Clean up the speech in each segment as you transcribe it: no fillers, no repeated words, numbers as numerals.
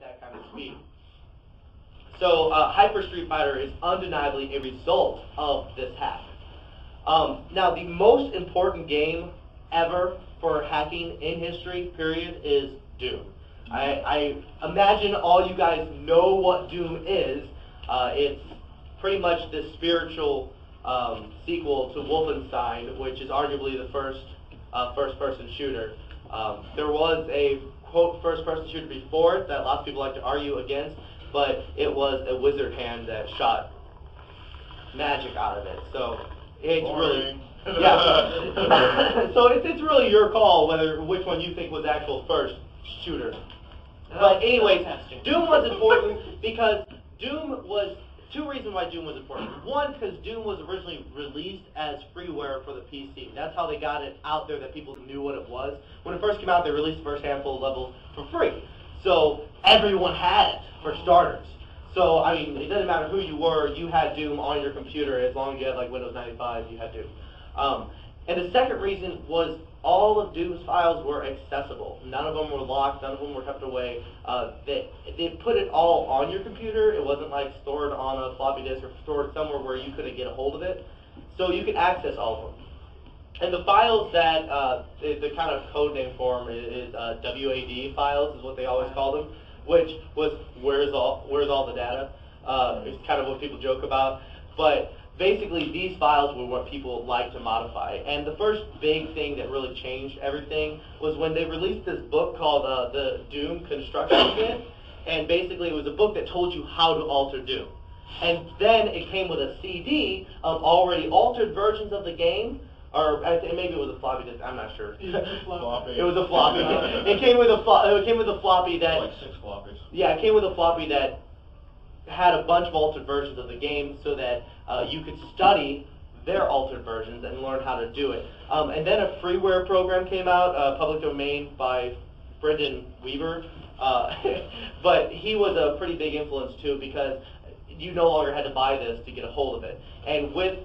that kind of speed. So Hyper Street Fighter is undeniably a result of this hack. Now, the most important game ever for hacking in history, period, is Doom. I imagine all you guys know what Doom is. It's pretty much the spiritual sequel to Wolfenstein, which is arguably the first first-person shooter. There was a, quote, first-person shooter before it that lots of people like to argue against, but it was a wizard hand that shot magic out of it. So it's really, yeah. So it's really your call which one you think was the actual first shooter. But anyways, Doom was important because Doom was, two reasons why Doom was important. One, because Doom was originally released as freeware for the PC. That's how they got it out there, that people knew what it was. When it first came out, they released the first handful of levels for free. So everyone had it, for starters. So, I mean, it doesn't matter who you were, you had Doom on your computer. As long as you had, like, Windows 95, you had Doom. And the second reason was all of Doom's files were accessible. None of them were locked, none of them were kept away. They put it all on your computer. It wasn't like stored on a floppy disk or stored somewhere where you couldn't get a hold of it. So you could access all of them. And the files that, the kind of code name for them is WAD files, is what they always call them, which was where's all the data. It's kind of what people joke about. But basically, these files were what people like to modify. And the first big thing that really changed everything was when they released this book called the Doom Construction Kit. And basically, it was a book that told you how to alter Doom. And then it came with a CD of already altered versions of the game. Or maybe it was a floppy disk. I'm not sure. It was a floppy. It was a floppy. It came with a floppy that. Like 6 floppies. Yeah, it came with a floppy that had a bunch of altered versions of the game, so that you could study their altered versions and learn how to do it. And then a freeware program came out, public domain by Brendan Weaver. But he was a pretty big influence too, because you no longer had to buy this to get a hold of it. And with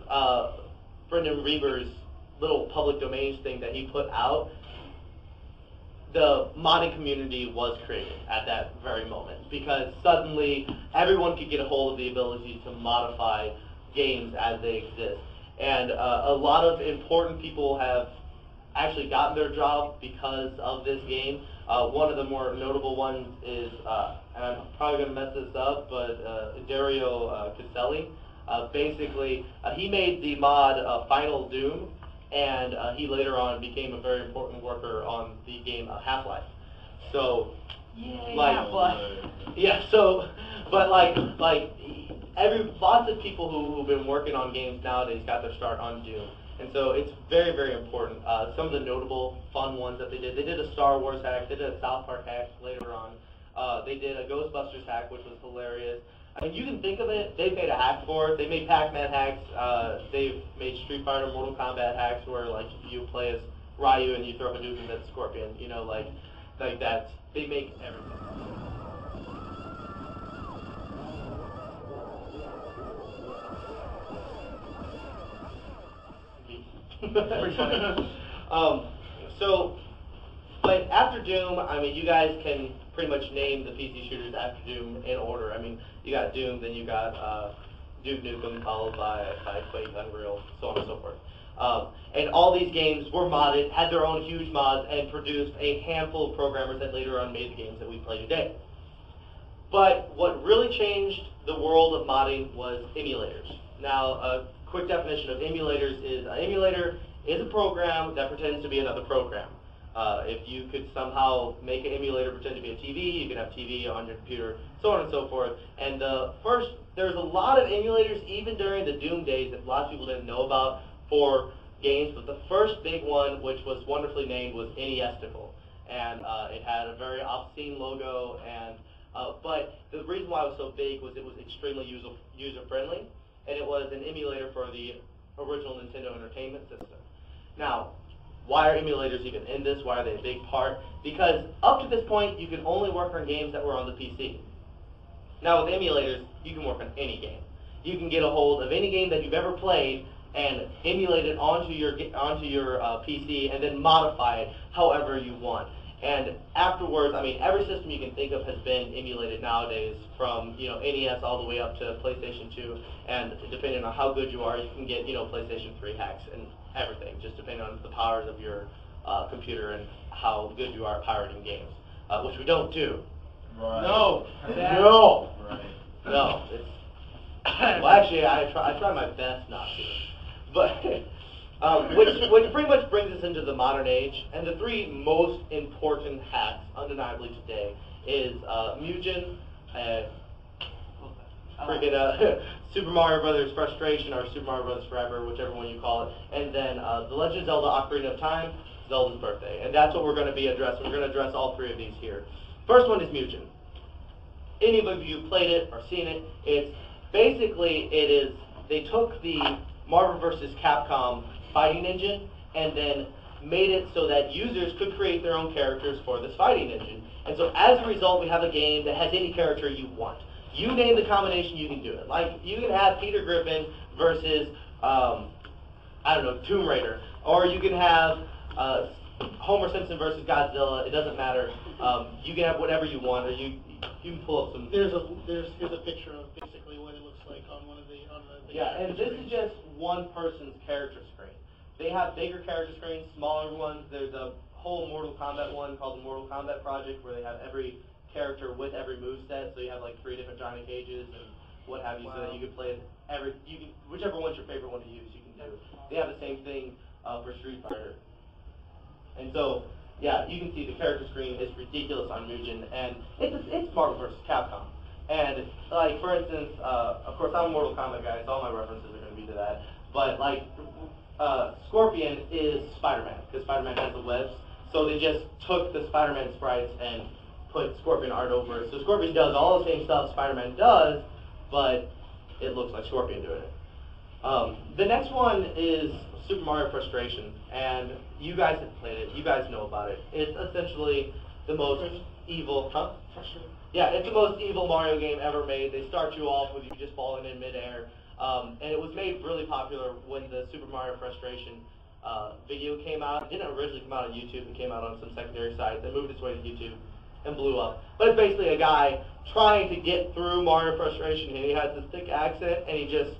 Brendan Weaver's little public domains thing that he put out, the modding community was created at that very moment, because suddenly everyone could get a hold of the ability to modify games as they exist. And a lot of important people have actually gotten their job because of this game. One of the more notable ones is, and I'm probably going to mess this up, but Dario Caselli. Basically, he made the mod Final Doom, and he later on became a very important worker on the game Half-Life. So, lots of people who've been working on games nowadays got their start on Doom. And so it's very, very important. Some of the notable fun ones that they did a Star Wars hack, they did a South Park hack later on. They did a Ghostbusters hack, which was hilarious. I mean, you can think of it, they've made a hack for it. They made Pac-Man hacks. They've made Street Fighter, Mortal Kombat hacks where, like, you play as Ryu and you throw Hadouken at Scorpion. You know, like that. They make everything. But after Doom, I mean, you guys can pretty much name the PC shooters after Doom in order. I mean, you got Doom, then you got Duke Nukem, followed by Quake, Unreal, so on and so forth. And all these games were modded, had their own huge mods, and produced a handful of programmers that later on made the games that we play today. But what really changed the world of modding was emulators. Now, a quick definition of emulators is, an emulator is a program that pretends to be another program. If you could somehow make an emulator pretend to be a TV, you could have TV on your computer, so on and so forth. And there's a lot of emulators, even during the Doom days, that a lot of people didn't know about for games, but the first big one, which was wonderfully named, was NEStical. And it had a very obscene logo, and but the reason why it was so big was it was extremely user-friendly, and it was an emulator for the original Nintendo Entertainment System. Now, why are emulators even in this? Why are they a big part? Because up to this point, you could only work on games that were on the PC. Now with emulators, you can work on any game. You can get a hold of any game that you've ever played and emulate it onto your PC and then modify it however you want. And afterwards, I mean, every system you can think of has been emulated nowadays, from NES all the way up to PlayStation 2. And depending on how good you are, you can get PlayStation 3 hacks and everything, just depending on the powers of your computer and how good you are at pirating games, which we don't do. Right. No. No. Right. No. It's, well, actually, I try my best not to. But which pretty much brings us into the modern age, and the three most important hacks, undeniably today, is Mugen, Super Mario Brothers Frustration, or Super Mario Brothers Forever, whichever one you call it, and then The Legend of Zelda: Ocarina of Time, Zelda's Birthday. And that's what we're going to be addressing. We're going to address all three of these here. First one is Mugen. Any of you played it or seen it, it's basically, they took the Marvel vs. Capcom fighting engine and then made it so that users could create their own characters for this fighting engine. And so as a result, we have a game that has any character you want. You name the combination, you can do it. Like, you can have Peter Griffin versus, Tomb Raider. Or you can have Homer Simpson versus Godzilla. It doesn't matter. You can have whatever you want, or you can pull up some... Here's a picture of basically what it looks like on one of the... Yeah, and this is just one person's character screen. They have bigger character screens, smaller ones. There's a whole Mortal Kombat one called the Mortal Kombat Project, where they have every character with every moveset, so you have like 3 different Johnny Cages and what have you, so that you can play whichever one's your favorite one to use, you can do. They have the same thing for Street Fighter. And so, yeah, you can see the character screen is ridiculous on Mugen, and it's Marvel vs. Capcom. And like, for instance, of course I'm a Mortal Kombat guy, so all my references are going to be to that. But like, Scorpion is Spider-Man, because Spider-Man has the webs. So they just took the Spider-Man sprites and put Scorpion art over it. So Scorpion does all the same stuff Spider-Man does, but it looks like Scorpion doing it. The next one is Super Mario Frustration, and you guys have played it. You guys know about it. It's essentially the most evil... Huh? Yeah, it's the most evil Mario game ever made. They start you off with you just falling in midair. And it was made really popular when the Super Mario Frustration video came out. It didn't originally come out on YouTube. It came out on some secondary site. They moved its way to YouTube and blew up. But it's basically a guy trying to get through Mario Frustration, and he has this thick accent, and he just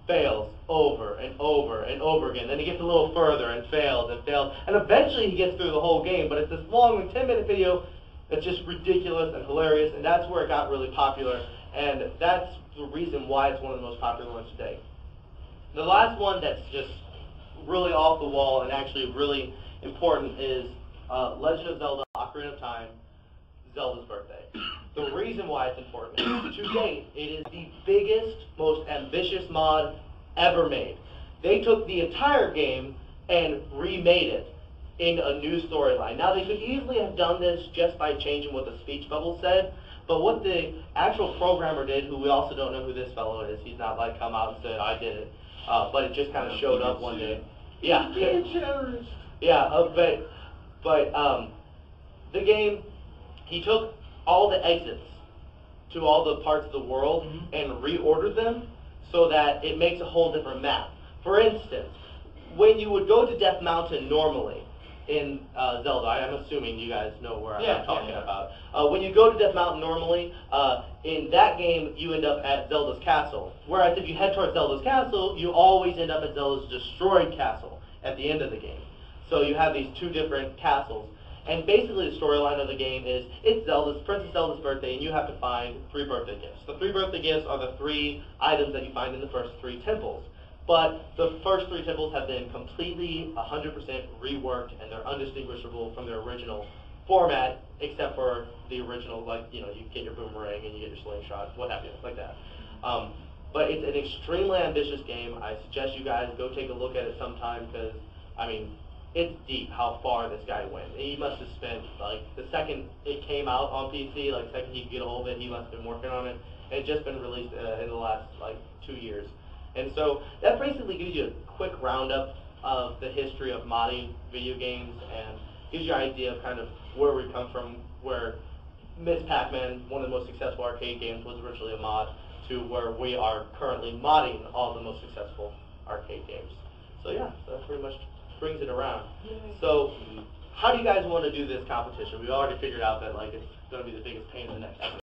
fails over and over and over again. Then he gets a little further and fails, and eventually he gets through the whole game. But it's this long 10-minute video that's just ridiculous and hilarious, and that's where it got really popular, and that's the reason why it's one of the most popular ones today. The last one that's just really off the wall and actually really important is Legend of Zelda: Ocarina of Time, Zelda's Birthday. The reason why it's important is, to date, it is the biggest, most ambitious mod ever made. They took the entire game and remade it in a new storyline. Now, they could easily have done this just by changing what the speech bubble said, but what the actual programmer did, who we also don't know who this fellow is, he's not like come out and said, I did it, but it just kind of showed up one day. Yeah. Yeah, but the game, he took all the exits to all the parts of the world and reordered them so that it makes a whole different map. For instance, when you would go to Death Mountain normally in Zelda, I'm assuming you guys know where I'm talking about. When you go to Death Mountain normally, in that game you end up at Zelda's castle. Whereas if you head towards Zelda's castle, you always end up at Zelda's destroyed castle at the end of the game. So you have these 2 different castles. And basically the storyline of the game is, it's Princess Zelda's birthday, and you have to find 3 birthday gifts. The 3 birthday gifts are the 3 items that you find in the first 3 temples. But the first 3 temples have been completely 100% reworked, and they're undistinguishable from their original format, except for the original, like, you get your boomerang and you get your slingshot, what have you, like that. But it's an extremely ambitious game. I suggest you guys go take a look at it sometime, because, I mean, it's deep how far this guy went. He must have spent, like, the second it came out on PC, like, the second he could get a hold of it, he must have been working on it. And it's just been released in the last, like, 2 years. And so that basically gives you a quick roundup of the history of modding video games, and gives you an idea of kind of where we come from, where Ms. Pac-Man, one of the most successful arcade games, was originally a mod, to where we are currently modding all the most successful arcade games. So yeah, so that pretty much brings it around. So how do you guys want to do this competition? We already figured out that like it's going to be the biggest pain in the neck ever.